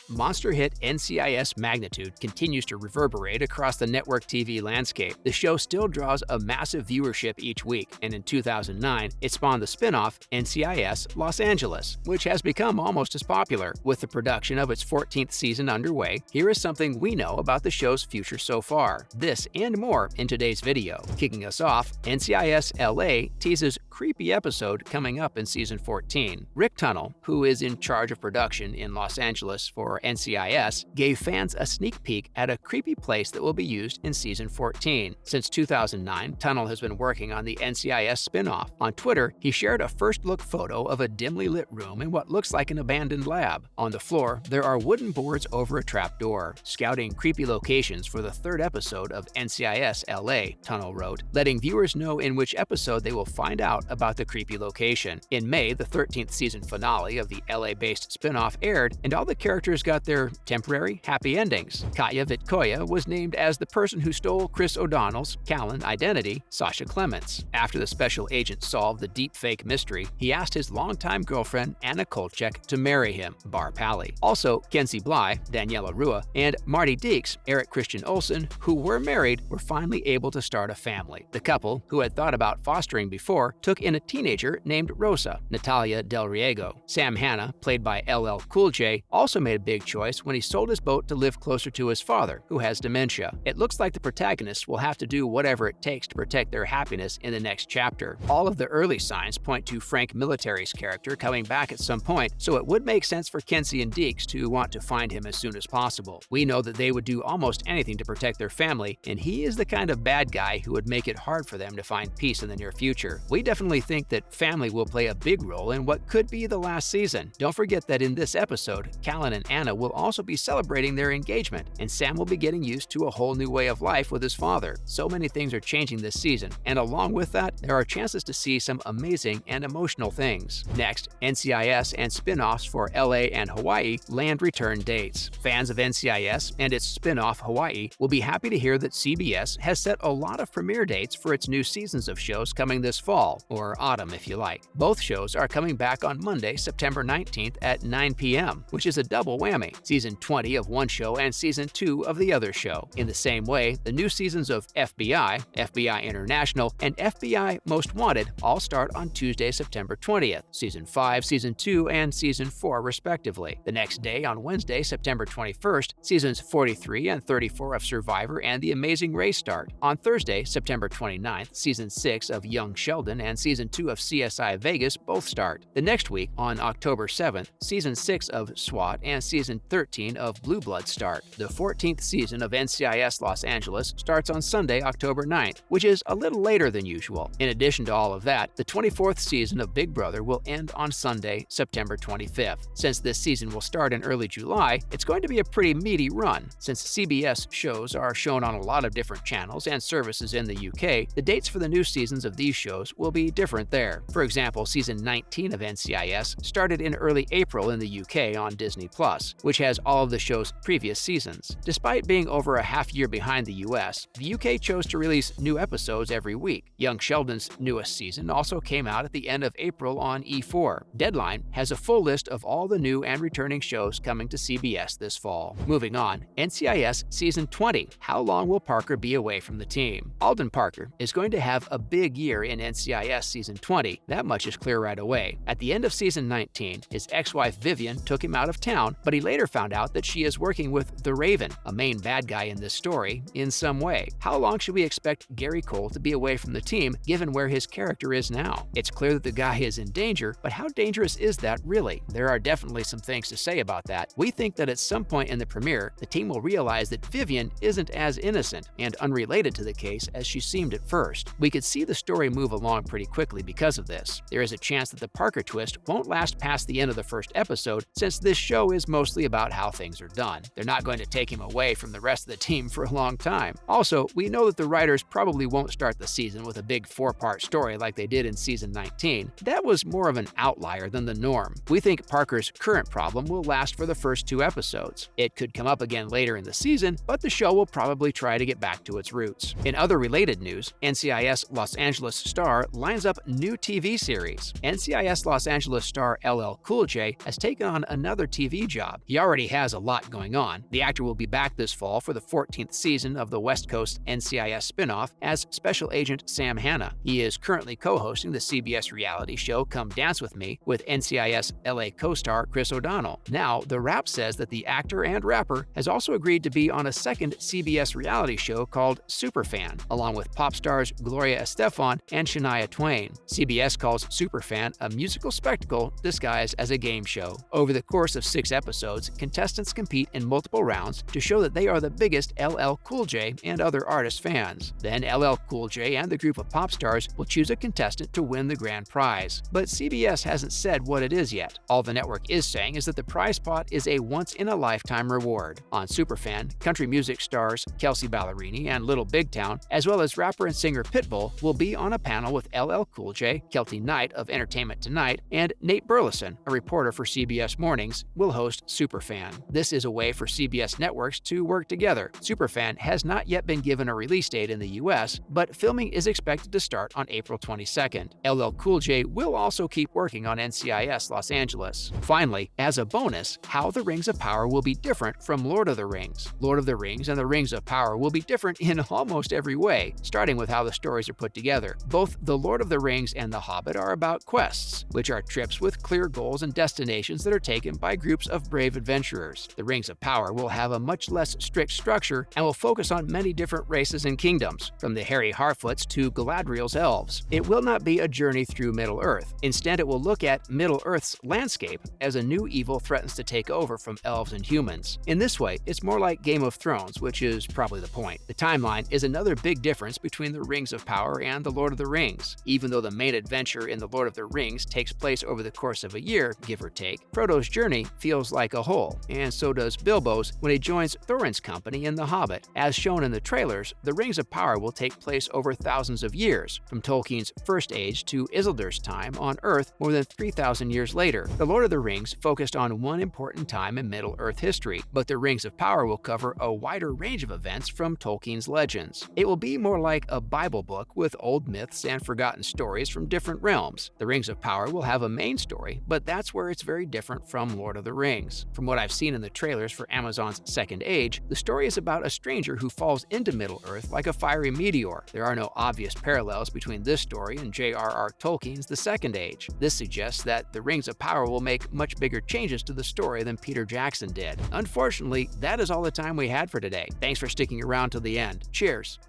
Monster hit NCIS magnitude continues to reverberate across the network TV landscape. The show still draws a massive viewership each week, and in 2009, it spawned the spin-off NCIS Los Angeles, which has become almost as popular. With the production of its 14th season underway, here is something we know about the show's future so far. This and more in today's video. Kicking us off, NCIS LA teases creepy episode coming up in season 14. Rick Tunnell, who is in charge of production in Los Angeles for NCIS, gave fans a sneak peek at a creepy place that will be used in season 14. Since 2009, Tunnell has been working on the NCIS spin-off. On Twitter, he shared a first-look photo of a dimly lit room in what looks like an abandoned lab. On the floor, there are wooden boards over a trapdoor. Scouting creepy locations for the third episode of NCIS LA, Tunnell wrote, letting viewers know in which episode they will find out about the creepy location. In May, the 13th season finale of the LA-based spin-off aired, and all the characters got their temporary happy endings. Katya Vitkoya was named as the person who stole Chris O'Donnell's Callan identity, Sasha Clements. After the special agent solved the deepfake mystery, he asked his longtime girlfriend Anna Kolchek to marry him, Bar Pally. Also, Kenzie Bly, Daniela Rua, and Marty Deeks, Eric Christian Olsen, who were married, were finally able to start a family. The couple, who had thought about fostering before, took in a teenager named Rosa, Natalia Del Riego. Sam Hanna, played by LL Cool J, also made a big choice when he sold his boat to live closer to his father, who has dementia. It looks like the protagonists will have to do whatever it takes to protect their happiness in the next chapter. All of the early signs point to Frank Military's character coming back at some point, so it would make sense for Kenzie and Deeks to want to find him as soon as possible. We know that they would do almost anything to protect their family, and he is the kind of bad guy who would make it hard for them to find peace in the near future. We definitely think that family will play a big role in what could be the last season. Don't forget that in this episode, Callan and Anna will also be celebrating their engagement, and Sam will be getting used to a whole new way of life with his father. So many things are changing this season, and along with that, there are chances to see some amazing and emotional things. Next, NCIS and spin-offs for LA and Hawaii land return dates. Fans of NCIS and its spin-off Hawaii will be happy to hear that CBS has set a lot of premiere dates for its new seasons of shows coming this fall, or autumn if you like. Both shows are coming back on Monday, September 19th at 9 p.m., which is a double whammy. Season 20 of one show and Season 2 of the other show. In the same way, the new seasons of FBI, FBI International, and FBI Most Wanted all start on Tuesday, September 20th, Season 5, Season 2, and Season 4 respectively. The next day, on Wednesday, September 21st, Seasons 43 and 34 of Survivor and The Amazing Race start. On Thursday, September 29th, Season 6 of Young Sheldon and Season 2 of CSI Vegas both start. The next week, on October 7th, Season 6 of SWAT and Season 13 of Blue Bloods start. The 14th season of NCIS Los Angeles starts on Sunday, October 9th, which is a little later than usual. In addition to all of that, the 24th season of Big Brother will end on Sunday, September 25th. Since this season will start in early July, it's going to be a pretty meaty run. Since CBS shows are shown on a lot of different channels and services in the UK, the dates for the new seasons of these shows will be different there. For example, season 19 of NCIS started in early April in the UK on Disney+, which has all of the show's previous seasons. Despite being over a half year behind the US, the UK chose to release new episodes every week. Young Sheldon's newest season also came out at the end of April on E4. Deadline has a full list of all the new and returning shows coming to CBS this fall. Moving on, NCIS Season 20. How long will Parker be away from the team? Alden Parker is going to have a big year in NCIS Season 20. That much is clear right away. At the end of Season 19, his ex-wife Vivian took him out of town, but he later found out that she is working with the Raven, a main bad guy in this story, in some way. How long should we expect Gary Cole to be away from the team, given where his character is now? It's clear that the guy is in danger, but how dangerous is that really? There are definitely some things to say about that. We think that at some point in the premiere, the team will realize that Vivian isn't as innocent and unrelated to the case as she seemed at first. We could see the story move along pretty quickly because of this. There is a chance that the Parker twist won't last past the end of the first episode, since this show is mostly about how things are done. They're not going to take him away from the rest of the team for a long time. Also, we know that the writers probably won't start the season with a big 4-part story like they did in Season 19. That was more of an outlier than the norm. We think Parker's current problem will last for the first 2 episodes. It could come up again later in the season, but the show will probably try to get back to its roots. In other related news, NCIS Los Angeles star lines up new TV series. NCIS Los Angeles star LL Cool J has taken on another TV job. job. He already has a lot going on. The actor will be back this fall for the 14th season of the West Coast NCIS spinoff as Special Agent Sam Hanna. He is currently co-hosting the CBS reality show Come Dance With Me with NCIS LA co-star Chris O'Donnell. Now, The Wrap says that the actor and rapper has also agreed to be on a second CBS reality show called Superfan, along with pop stars Gloria Estefan and Shania Twain. CBS calls Superfan a musical spectacle disguised as a game show. Over the course of 6 episodes, contestants compete in multiple rounds to show that they are the biggest LL Cool J and other artist fans. Then LL Cool J and the group of pop stars will choose a contestant to win the grand prize. But CBS hasn't said what it is yet. All the network is saying is that the prize pot is a once-in-a-lifetime reward. On Superfan, country music stars Kelsey Ballerini and Little Big Town, as well as rapper and singer Pitbull, will be on a panel with LL Cool J, Kelty Knight of Entertainment Tonight, and Nate Burleson, a reporter for CBS Mornings, will host Superfan. This is a way for CBS networks to work together. Superfan has not yet been given a release date in the US, but filming is expected to start on April 22nd. LL Cool J will also keep working on NCIS Los Angeles. Finally, as a bonus, how the Rings of Power will be different from Lord of the Rings. Lord of the Rings and the Rings of Power will be different in almost every way, starting with how the stories are put together. Both The Lord of the Rings and The Hobbit are about quests, which are trips with clear goals and destinations that are taken by groups of brave adventurers. The Rings of Power will have a much less strict structure and will focus on many different races and kingdoms, from the hairy Harfoots to Galadriel's elves. It will not be a journey through Middle-earth. Instead, it will look at Middle-earth's landscape as a new evil threatens to take over from elves and humans. In this way, it's more like Game of Thrones, which is probably the point. The timeline is another big difference between the Rings of Power and the Lord of the Rings. Even though the main adventure in the Lord of the Rings takes place over the course of a year, give or take, Frodo's journey feels like a whole, and so does Bilbo's when he joins Thorin's company in The Hobbit. As shown in the trailers, the Rings of Power will take place over thousands of years, from Tolkien's First Age to Isildur's time on Earth more than 3,000 years later. The Lord of the Rings focused on one important time in Middle-earth history, but the Rings of Power will cover a wider range of events from Tolkien's legends. It will be more like a Bible book with old myths and forgotten stories from different realms. The Rings of Power will have a main story, but that's where it's very different from Lord of the Rings. From what I've seen in the trailers for Amazon's Second Age, the story is about a stranger who falls into Middle-earth like a fiery meteor. There are no obvious parallels between this story and J.R.R. Tolkien's The Second Age. This suggests that the Rings of Power will make much bigger changes to the story than Peter Jackson did. Unfortunately, that is all the time we had for today. Thanks for sticking around till the end. Cheers!